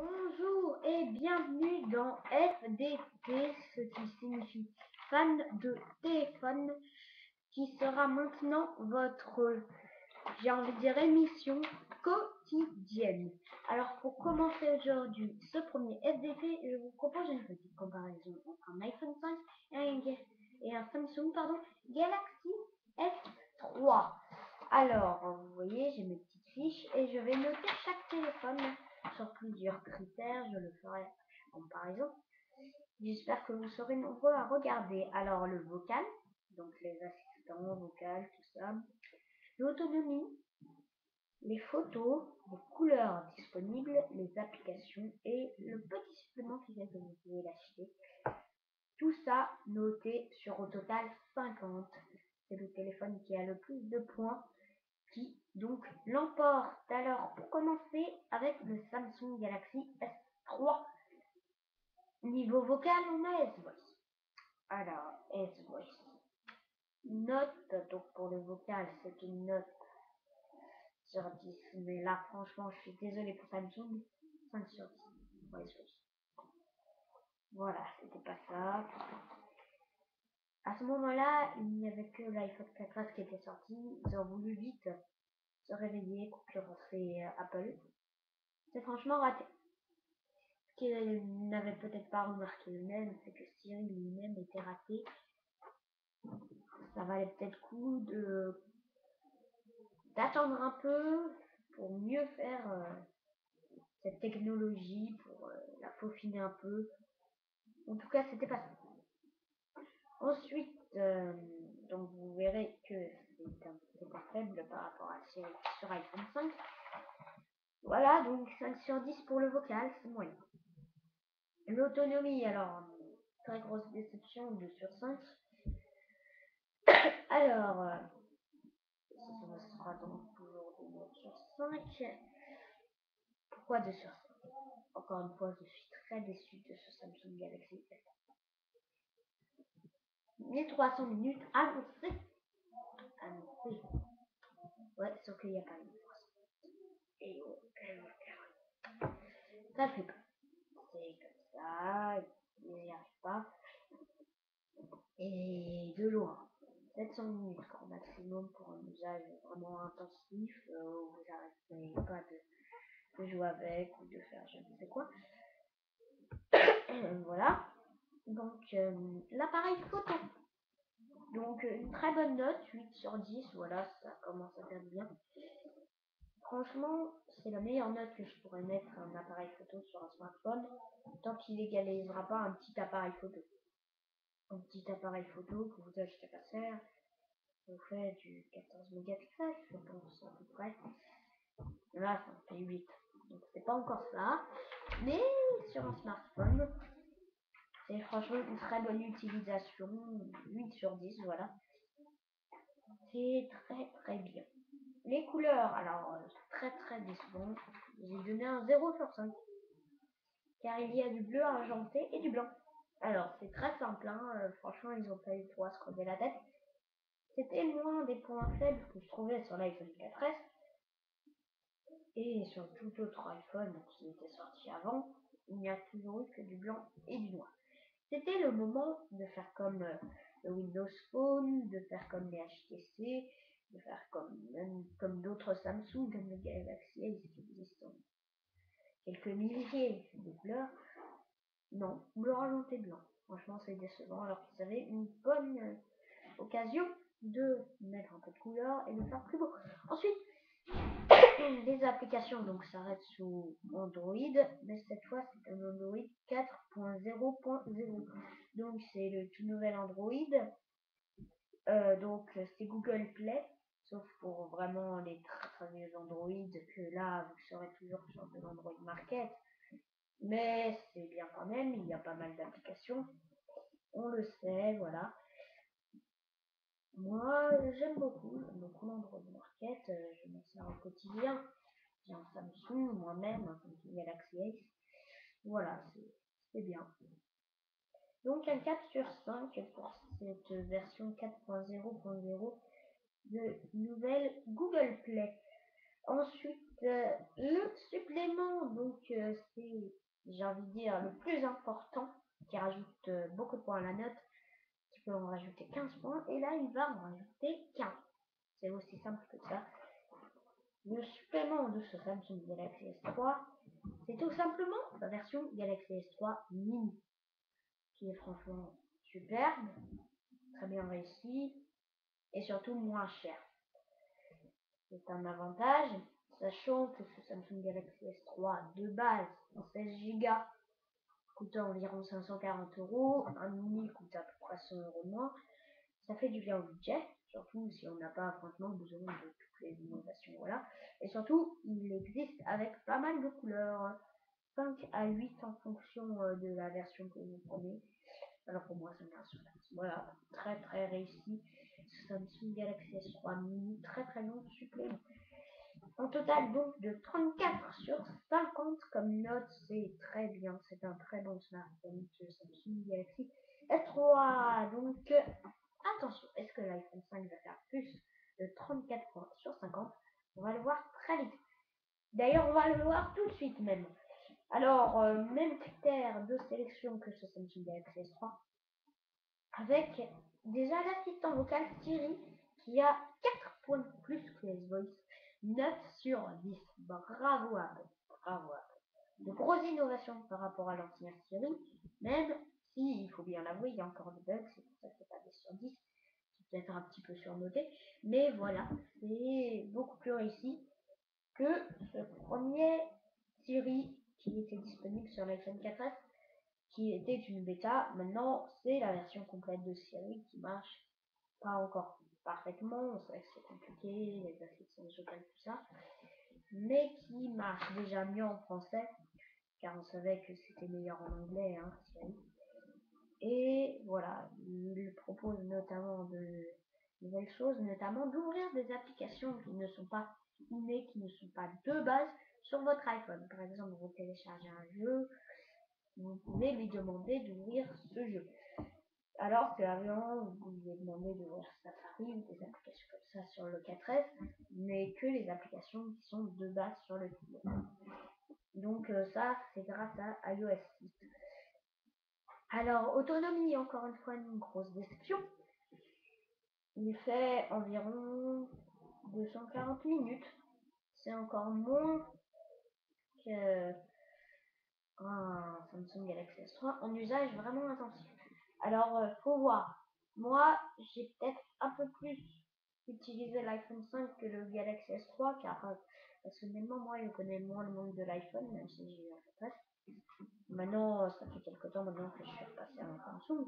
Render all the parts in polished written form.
Bonjour et bienvenue dans FDT, ce qui signifie fan de téléphone, qui sera maintenant votre, j'ai envie de dire, émission quotidienne. Alors pour commencer aujourd'hui ce premier FDT, je vous propose une petite comparaison entre un iPhone 5 et un Samsung Galaxy S3. Alors, vous voyez, j'ai mes petites fiches et je vais noter chaque téléphone sur plusieurs critères. Je le ferai en comparaison. J'espère que vous serez nombreux à regarder. Alors, le vocal, donc les assistants vocaux, tout ça. L'autonomie, les photos, les couleurs disponibles, les applications et le petit supplément qui fait que vous pouvez l'acheter. Tout ça noté sur au total 50. C'est le téléphone qui a le plus de points qui donc l'emporte. Alors pour commencer avec le Samsung Galaxy S3. Niveau vocal, on a S-Voice. Alors S-Voice. Note, donc pour le vocal, c'est une note sur 10. Mais là franchement, je suis désolé pour Samsung. 5 sur 10 pour S-Voice. Voilà, c'était pas ça. À ce moment-là, il n'y avait que l'iPhone 4S qui était sorti. Ils ont voulu vite se réveiller, concurrencer Apple. C'est franchement raté. Ce qu'il n'avait peut-être pas remarqué lui-même, c'est que Siri lui-même était raté. Ça valait peut-être le coup d'attendre un peu pour mieux faire cette technologie, pour la peaufiner un peu. En tout cas, c'était pas ça. Ensuite, donc vous verrez que c'est un petit peu faible par rapport à Siri sur iPhone 5. Voilà, donc 5 sur 10 pour le vocal, c'est moyen. L'autonomie, alors, très grosse déception, 2 sur 5. Alors, ce sera donc toujours 2 sur 5. Pourquoi 2 sur 5? Encore une fois, je suis très déçu de ce Samsung Galaxy S. 1300 minutes annoncées. Ouais, sauf qu'il n'y a pas de 1300. Et ça fait pas. C'est comme ça, il n'y arrive pas. Et de loin. 700 minutes au maximum pour un usage vraiment intensif où vous n'arrêtez pas de jouer avec ou de faire je ne sais quoi. Voilà. Donc l'appareil photo. Donc une très bonne note, 8 sur 10, voilà, ça commence à faire bien. Franchement, c'est la meilleure note que je pourrais mettre à un appareil photo sur un smartphone, tant qu'il n'égalisera pas un petit appareil photo. Un petit appareil photo que vous achetez pas cher, vous fait du 14 mégapixels, je pense, à peu près. Là, ça en fait 8. Donc c'est pas encore ça. Mais sur un smartphone, c'est franchement une très bonne utilisation. 8 sur 10, voilà. C'est très bien. Les couleurs, alors très décevant. J'ai donné un 0 sur 5. Car il y a du bleu argenté et du blanc. Alors c'est très simple, hein. Franchement ils ont pas eu trop à se creuser la tête. C'était loin des points faibles que je trouvais sur l'iPhone 4S. Et sur tout autre iPhone qui était sorti avant, il n'y a toujours eu que du blanc et du noir. C'était le moment de faire comme le Windows Phone, de faire comme les HTC, de faire comme d'autres Samsung, comme le Galaxy Ace qui existent quelques milliers de couleurs. Non, bleu argenté blanc. Franchement, c'est décevant alors qu'ils avaient une bonne occasion de mettre un peu de couleur et de faire plus beau. Ensuite, les applications donc s'arrêtent sous Android, mais cette fois c'est un Android 4.0.0. Donc c'est le tout nouvel Android. Donc c'est Google Play, sauf pour vraiment les très vieux Android que là vous serez toujours sur de l'Android Market. Mais c'est bien quand même, il y a pas mal d'applications. On le sait, voilà. Moi, j'aime beaucoup l'Android Market, je m'en sers au quotidien. J'ai un Samsung, moi-même, un Samsung Galaxy Ace. Voilà, c'est bien. Donc un 4 sur 5 pour cette version 4.0.0 de nouvelle Google Play. Ensuite, Le supplément, donc c'est, j'ai envie de dire, le plus important, qui rajoute beaucoup de points à la note, qui peut en rajouter 15 points, et là il va en rajouter 15. C'est aussi simple que ça. Le supplément de ce Samsung Galaxy S3, c'est tout simplement la version Galaxy S3 Mini, qui est franchement superbe, très bien réussi, et surtout moins cher. C'est un avantage, sachant que ce Samsung Galaxy S3 de base en 16 Go coûte environ 540 €, un mini coûte à peu près 100 € moins. Ça fait du bien au budget, surtout si on n'a pas franchement besoin de toutes les innovations, voilà. Et surtout, il existe avec pas mal de couleurs, 5 à 8 en fonction de la version que vous prenez. Alors pour moi, c'est un sur 15. Voilà, très réussi. Samsung Galaxy S3 mini, très bon supplément. En total donc de 34 sur 50 comme note, c'est très bien, c'est un très bon smartphone, ce Samsung Galaxy S3. Donc attention, est-ce que l'iPhone 5 va faire plus de 34 points sur 50? On va le voir très vite. D'ailleurs, on va le voir tout de suite même. Alors, même critère de sélection que ce Samsung Galaxy S3, avec déjà l'assistant vocal Siri qui a 4 points de plus que S Voice, 9 sur 10. Bravo Apple, bravo Apple. De grosses innovations par rapport à l'ancien Siri, même si, il faut bien l'avouer, il y a encore des bugs, c'est pour ça que c'est pas 10 sur 10, c'est peut-être un petit peu surnoté, mais voilà, c'est beaucoup plus réussi que ce premier Siri qui était disponible sur l'iPhone 4S, qui était une bêta. Maintenant, c'est la version complète de Siri qui marche pas encore parfaitement. On sait que c'est compliqué, les assistants vocales, tout ça, mais qui marche déjà mieux en français, car on savait que c'était meilleur en anglais, hein, Siri. Et voilà, il propose notamment de nouvelles choses, notamment d'ouvrir des applications qui ne sont pas innées, qui ne sont pas de base sur votre iPhone. Par exemple, vous téléchargez un jeu, vous pouvez lui demander d'ouvrir ce jeu. Alors qu'avant, vous lui demandez d'ouvrir Safari ou des applications comme ça sur le 4S, mais que les applications qui sont de base sur le téléphone. Donc ça, c'est grâce à iOS 6. Alors, autonomie, encore une fois, une grosse déception. Il fait environ 240 minutes. C'est encore moins que un Samsung Galaxy S3 en usage vraiment intensif. Alors, faut voir. Moi, j'ai peut-être un peu plus utilisé l'iPhone 5 que le Galaxy S3, car personnellement, moi, je connais moins le monde de l'iPhone, même si j'ai eu un peu. Maintenant, ça fait quelques temps maintenant que je suis repassé à un Samsung.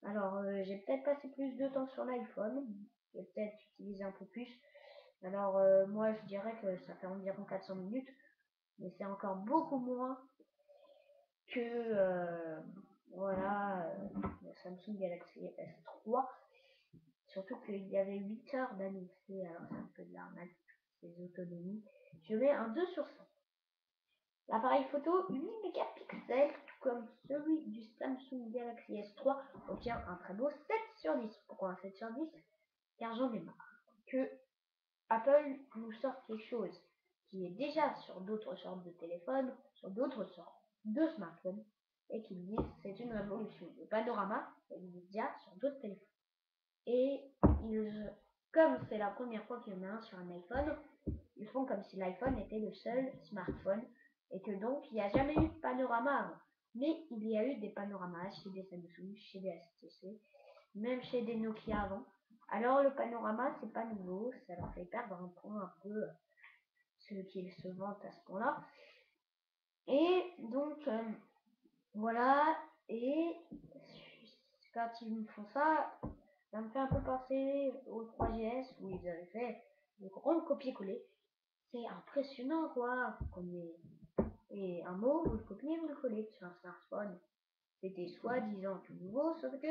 Alors, j'ai peut-être passé plus de temps sur l'iPhone, j'ai peut-être utilisé un peu plus. Alors, moi, je dirais que ça fait environ 400 minutes, mais c'est encore beaucoup moins que voilà, le Samsung Galaxy S3. Surtout qu'il y avait 8 heures d'annoncé, alors c'est un peu de l'arnaque, ces autonomies. Je mets un 2 sur 5. L'appareil photo 8 mégapixels, tout comme celui du Samsung Galaxy S3, obtient un très beau 7 sur 10. Pourquoi un 7 sur 10? Car j'en ai marre que Apple nous sorte quelque chose qui est déjà sur d'autres sortes de téléphones, sur d'autres sortes de smartphones, et qu'ils disent c'est une révolution. Le panorama, ça existe déjà sur d'autres téléphones. Et comme c'est la première fois qu'il y en a un sur un iPhone, ils font comme si l'iPhone était le seul smartphone et que donc il n'y a jamais eu de panorama avant. Mais il y a eu des panoramas chez des Samsung, chez des HTC, même chez des Nokia avant. Alors le panorama, c'est pas nouveau, ça leur fait perdre un point un peu ceux qui se vantent à ce point-là. Et donc voilà, et quand ils me font ça, ça me fait un peu penser au 3GS où ils avaient fait de grands copier-coller. C'est impressionnant quoi, et un mot, vous le copiez, vous le collez sur un smartphone. C'était soi-disant tout nouveau, sauf que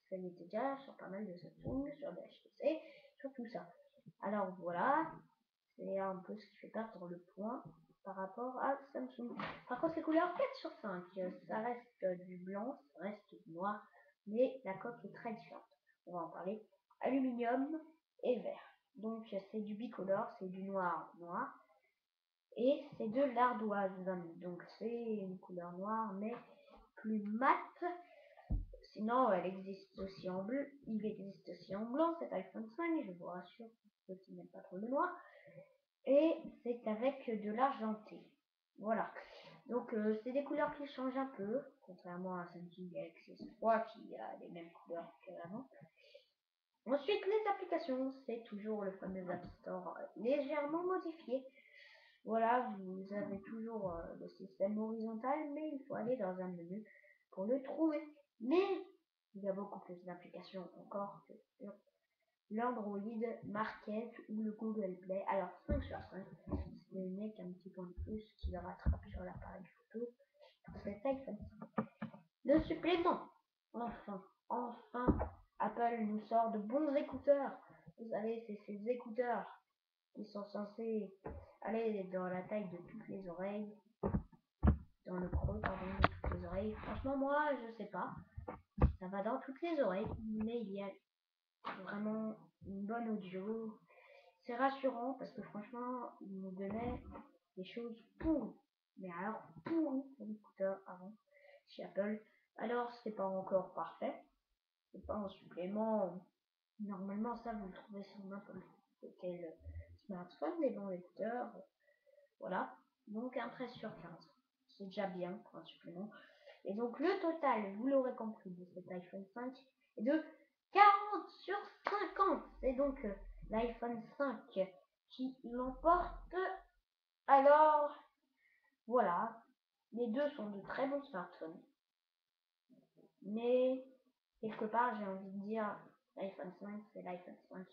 ça l'était déjà sur pas mal de Samsung, sur des HTC, sur tout ça. Alors voilà, c'est un peu ce qui fait perdre le point par rapport à Samsung. Par contre, les couleurs 4 sur 5, ça reste du blanc, ça reste du noir, mais la coque est très différente. On va en parler. Aluminium et vert. Donc c'est du bicolore, c'est du noir noir. et c'est de l'ardoise. Donc c'est une couleur noire mais plus mate. Sinon, elle existe aussi en bleu. Il existe aussi en blanc cet iPhone 5, je vous rassure, ceux qui n'aiment pas trop le noir. Et c'est avec de l'argenté. Voilà. Donc c'est des couleurs qui changent un peu, contrairement à Samsung Galaxy S3 qui a les mêmes couleurs qu'avant. Ensuite, les applications, c'est toujours le fameux App Store légèrement modifié. Voilà, vous avez toujours le système horizontal, mais il faut aller dans un menu pour le trouver. Mais il y a beaucoup plus d'applications encore que sur l'Android Market ou le Google Play. Alors 5 sur 5, ce n'est qu'un petit point de plus qui le rattrape sur l'appareil photo pour cet iPhone. Le supplément, enfin, Apple nous sort de bons écouteurs. Vous savez, c'est ces écouteurs qui sont censés aller dans la taille de toutes les oreilles, dans le creux, pardon, de toutes les oreilles. Franchement, moi, je sais pas. Ça va dans toutes les oreilles, mais il y a vraiment une bonne audio. C'est rassurant parce que franchement, ils nous donnaient des choses pourries. Mais alors, pourries, les écouteurs avant, chez Apple. Alors, c'est pas encore parfait. C'est pas un supplément. Normalement, ça, vous le trouvez sur n'importe quel smartphone, les bons écouteurs. Voilà. Donc, un 13 sur 15. C'est déjà bien pour un supplément. Et donc, le total, vous l'aurez compris, de cet iPhone 5 est de 40 sur 50. C'est donc l'iPhone 5 qui l'emporte. Alors, voilà. Les deux sont de très bons smartphones. Mais, quelque part, j'ai envie de dire, l'iPhone 5, c'est l'iPhone 5.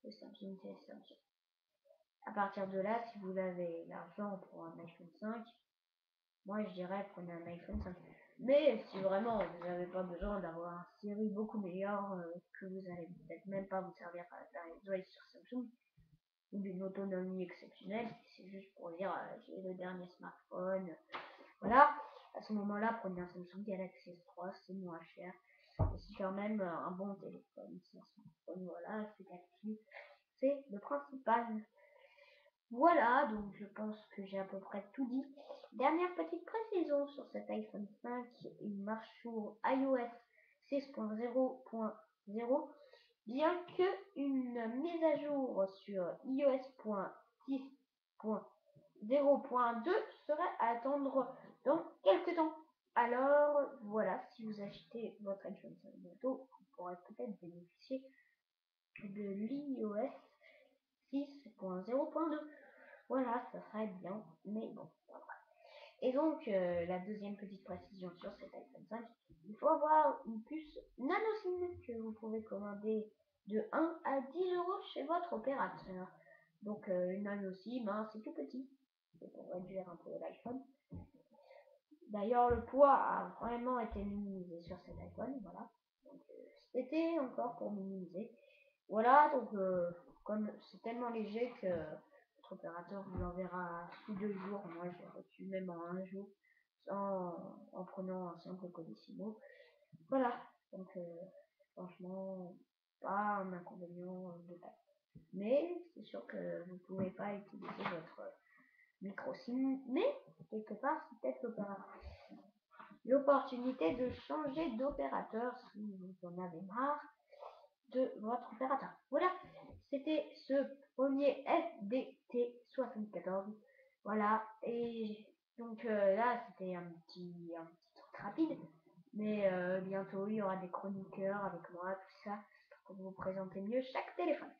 Le Samsung, c'est Samsung. À partir de là, si vous avez l'argent pour un iPhone 5, moi je dirais prenez un iPhone 5. Mais si vraiment vous n'avez pas besoin d'avoir une série beaucoup meilleure, que vous allez peut-être même pas vous servir à la sur Samsung, ou d'une autonomie exceptionnelle, c'est juste pour dire j'ai le dernier smartphone, voilà, à ce moment-là prenez un Samsung Galaxy S3, c'est moins cher, et c'est quand même un bon téléphone, c'est un smartphone, voilà, c'est actif, c'est le principal. Voilà, donc je pense que j'ai à peu près tout dit. Dernière petite précision sur cet iPhone 5, il marche sur iOS 6.0.0, bien qu'une mise à jour sur iOS.6.0.2 serait à attendre dans quelques temps. Alors voilà, si vous achetez votre iPhone 5 bientôt, vous pourrez peut-être bénéficier de l'iOS 6.0.2. Voilà, ça serait bien, mais bon, voilà. Et donc, la deuxième petite précision sur cet iPhone 5, il faut avoir une puce nano SIM que vous pouvez commander de 1 à 10 euros chez votre opérateur. Donc, une nano SIM, hein, c'est tout petit, c'est pour réduire un peu l'iPhone. D'ailleurs, le poids a vraiment été minimisé sur cet iPhone, voilà. Donc, c'était encore pour minimiser. Voilà, donc, comme c'est tellement léger que votre opérateur vous l'enverra sous 2 jours. Moi, je l'ai reçu même en 1 jour, en prenant un simple Colissimo. Voilà, donc franchement, pas un inconvénient de taille. Mais c'est sûr que vous ne pouvez pas utiliser votre micro SIM, mais quelque part, c'est peut-être l'opportunité de changer d'opérateur si vous en avez marre de votre opérateur. Voilà, c'était ce premier FDT74. Voilà, et donc là c'était un petit truc rapide, mais bientôt il y aura des chroniqueurs avec moi, tout ça, pour vous présenter mieux chaque téléphone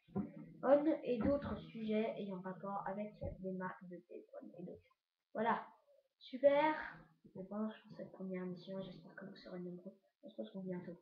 et d'autres sujets ayant rapport avec les marques de téléphone et d'autres. Voilà, super, je pense pour cette première émission, j'espère que vous serez nombreux, on se retrouve bientôt.